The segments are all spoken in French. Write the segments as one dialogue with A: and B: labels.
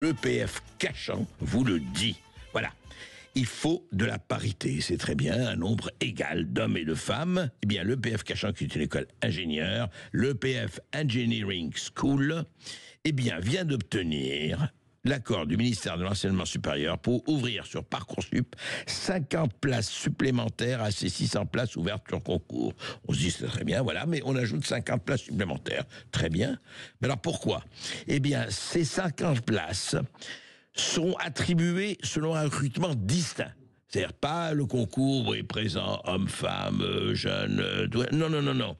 A: L'EPF Cachan vous le dit. Voilà. Il faut de la parité, c'est très bien, un nombre égal d'hommes et de femmes. Eh bien, l'EPF Cachan, qui est une école ingénieure, l'EPF Engineering School, eh bien, vient d'obtenir l'accord du ministère de l'Enseignement supérieur pour ouvrir sur Parcoursup 50 places supplémentaires à ces 600 places ouvertes sur concours. On se dit c'est très bien, voilà, mais on ajoute 50 places supplémentaires. Très bien. Mais alors pourquoi? Eh bien, ces 50 places sont attribuées selon un recrutement distinct. C'est-à-dire pas le concours est présent, hommes-femmes, jeunes, non.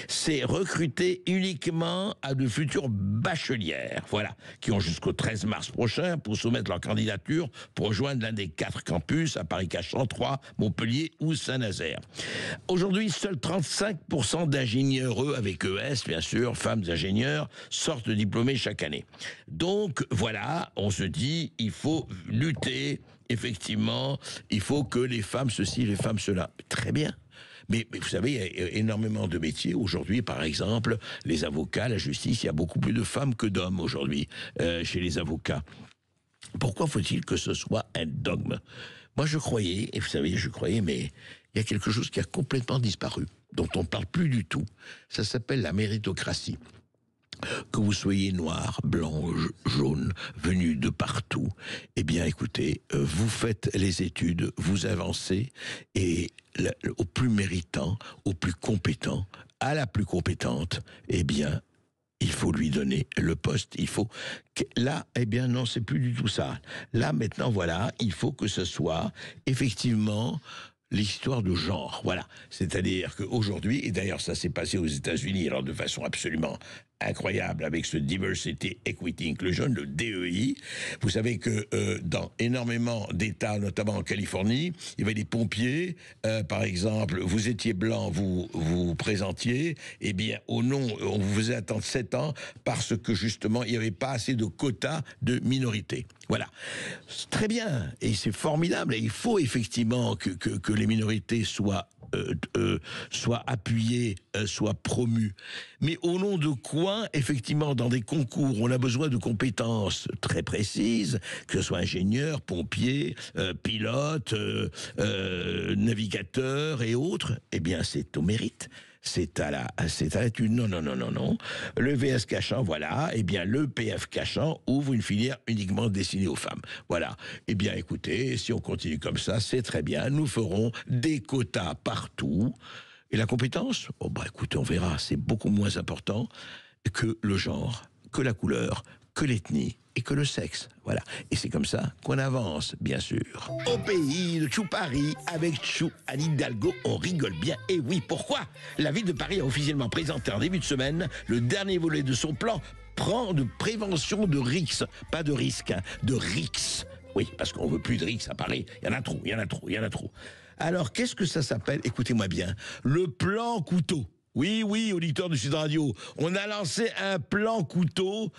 A: C'est recruté uniquement à de futures bachelières, voilà, qui ont jusqu'au 13 mars prochain pour soumettre leur candidature pour rejoindre l'un des 4 campus à Paris-Cachan, Troyes, Montpellier ou Saint-Nazaire. Aujourd'hui, seuls 35% d'ingénieurs avec ES, bien sûr, femmes ingénieurs, sortent diplômés chaque année. Donc, voilà, on se dit, il faut lutter. Effectivement, il faut que les femmes ceci, les femmes cela. Très bien. Mais vous savez, il y a énormément de métiers aujourd'hui. Par exemple, les avocats, la justice, il y a beaucoup plus de femmes que d'hommes aujourd'hui chez les avocats. Pourquoi faut-il que ce soit un dogme? Moi, je croyais, et vous savez, mais il y a quelque chose qui a complètement disparu, dont on ne parle plus du tout. Ça s'appelle la méritocratie. Que vous soyez noir, blanc, jaune, venu de partout, eh bien écoutez, vous faites les études, vous avancez, et au plus méritant, au plus compétent, à la plus compétente, eh bien, il faut lui donner le poste, il faut... Là, eh bien non, c'est plus du tout ça. Là, maintenant, voilà, il faut que ce soit, effectivement... l'histoire de genre, voilà. C'est-à-dire qu'aujourd'hui, et d'ailleurs ça s'est passé aux États-Unis, alors de façon absolument incroyable, avec ce Diversity Equity Inclusion, le DEI. Vous savez que dans énormément d'États, notamment en Californie, il y avait des pompiers, par exemple, vous étiez blanc, vous présentiez, eh bien, au nom, on vous faisait attendre 7 ans, parce que justement, il n'y avait pas assez de quotas de minorités. Voilà. Très bien, et c'est formidable, et il faut effectivement que les minorités soient appuyées, soient promues. Mais au nom de quoi, effectivement, dans des concours, on a besoin de compétences très précises, que ce soit ingénieur, pompier, pilote, navigateur et autres, eh bien, c'est au mérite. C'est à l'étude. Non. Le VS Cachan, voilà. Eh bien, le PF Cachan ouvre une filière uniquement destinée aux femmes. Voilà. Eh bien, écoutez, si on continue comme ça, c'est très bien. Nous ferons des quotas partout. Et la compétence? Oh, bah, écoutez, on verra. C'est beaucoup moins important que le genre, que la couleur, que l'ethnie et que le sexe. Voilà. Et c'est comme ça qu'on avance, bien sûr. Au pays de Chou Paris, avec Chou Anne Hidalgo, on rigole bien. Et oui, pourquoi? La ville de Paris a officiellement présenté en début de semaine le dernier volet de son plan de prévention de risques. Pas de risque, hein, de risques. Oui, parce qu'on veut plus de risques à Paris. Il y en a trop. Alors, qu'est-ce que ça s'appelle? Écoutez-moi bien. Le plan couteau. Oui, auditeur de Sud Radio. On a lancé un plan couteau,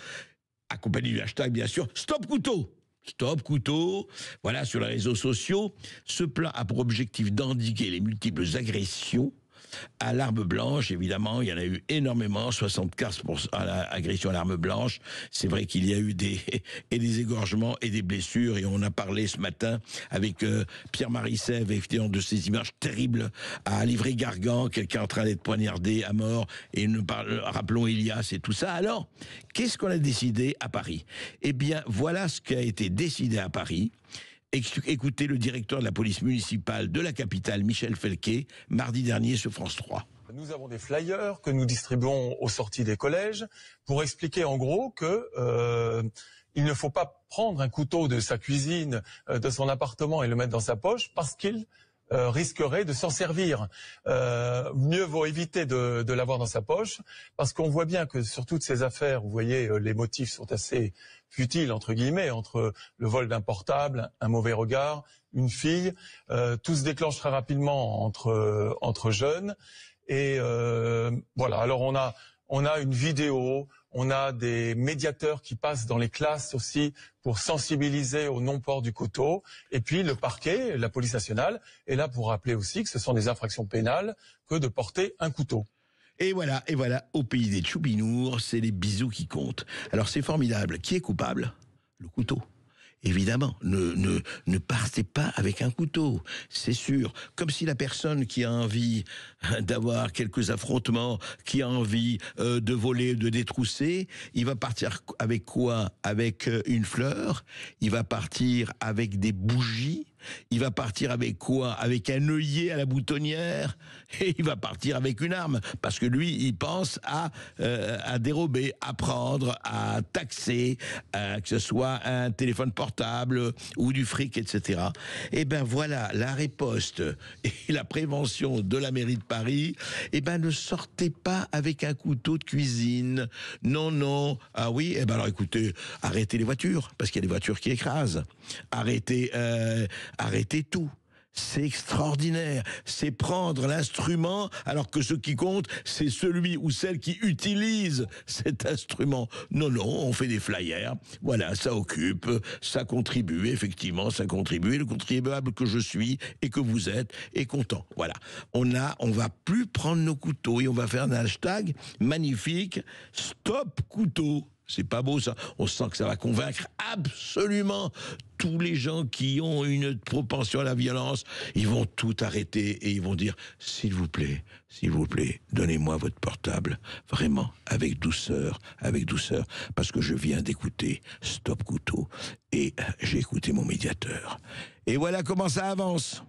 A: accompagné du hashtag, bien sûr, Stop Couteau. Stop Couteau, voilà, sur les réseaux sociaux. Ce plan a pour objectif d'endiguer les multiples agressions à l'arme blanche. Évidemment, il y en a eu énormément, 75% à l'agression à l'arme blanche. C'est vrai qu'il y a eu des égorgements et des blessures, et on a parlé ce matin avec Pierre-Marie Sèvres, effectivement, de ces images terribles à Livry-Gargan, quelqu'un en train d'être poignardé à mort, et rappelons Elias et tout ça. Alors, qu'est-ce qu'on a décidé à Paris? Eh bien, voilà ce qui a été décidé à Paris. Écoutez le directeur de la police municipale de la capitale, Michel Felquet, mardi dernier sur France 3.
B: Nous avons des flyers que nous distribuons aux sorties des collèges pour expliquer en gros que il ne faut pas prendre un couteau de sa cuisine, de son appartement et le mettre dans sa poche parce qu'il risquerait de s'en servir. Mieux vaut éviter de l'avoir dans sa poche, parce qu'on voit bien que sur toutes ces affaires, vous voyez, les motifs sont assez futiles, entre guillemets, entre le vol d'un portable, un mauvais regard, une fille, tout se déclenche très rapidement entre jeunes. Et voilà, alors on a une vidéo, on a des médiateurs qui passent dans les classes aussi pour sensibiliser au non-port du couteau. Et puis le parquet, la police nationale, est là pour rappeler aussi que ce sont des infractions pénales que de porter un couteau.
A: Et voilà, au pays des Tchoubinours, c'est les bisous qui comptent. Alors c'est formidable. Qui est coupable? le couteau. Évidemment, ne partez pas avec un couteau, c'est sûr. Comme si la personne qui a envie d'avoir quelques affrontements, qui a envie de voler, de détrousser, il va partir avec quoi? Avec une fleur, il va partir avec des bougies, il va partir avec quoi? Avec un œillet à la boutonnière, et il va partir avec une arme, parce que lui, il pense à dérober, à prendre, à taxer, que ce soit un téléphone portable ou du fric, etc. Eh ben voilà, la riposte et la prévention de la mairie de Paris, eh ben ne sortez pas avec un couteau de cuisine. Non, non. Ah oui, eh ben alors écoutez, arrêtez les voitures, parce qu'il y a des voitures qui écrasent. Arrêtez tout. C'est extraordinaire. C'est prendre l'instrument alors que ce qui compte, c'est celui ou celle qui utilise cet instrument. Non, non, on fait des flyers. Voilà, ça occupe, ça contribue, effectivement, ça contribue. Et le contribuable que je suis et que vous êtes est content. Voilà. On va plus prendre nos couteaux et on va faire un hashtag magnifique. Stop couteau. C'est pas beau ça. On sent que ça va convaincre absolument tous les gens qui ont une propension à la violence. Ils vont tout arrêter et ils vont dire s'il vous plaît, donnez-moi votre portable, vraiment, avec douceur, parce que je viens d'écouter Stop Couteau et j'ai écouté mon médiateur. Et voilà comment ça avance.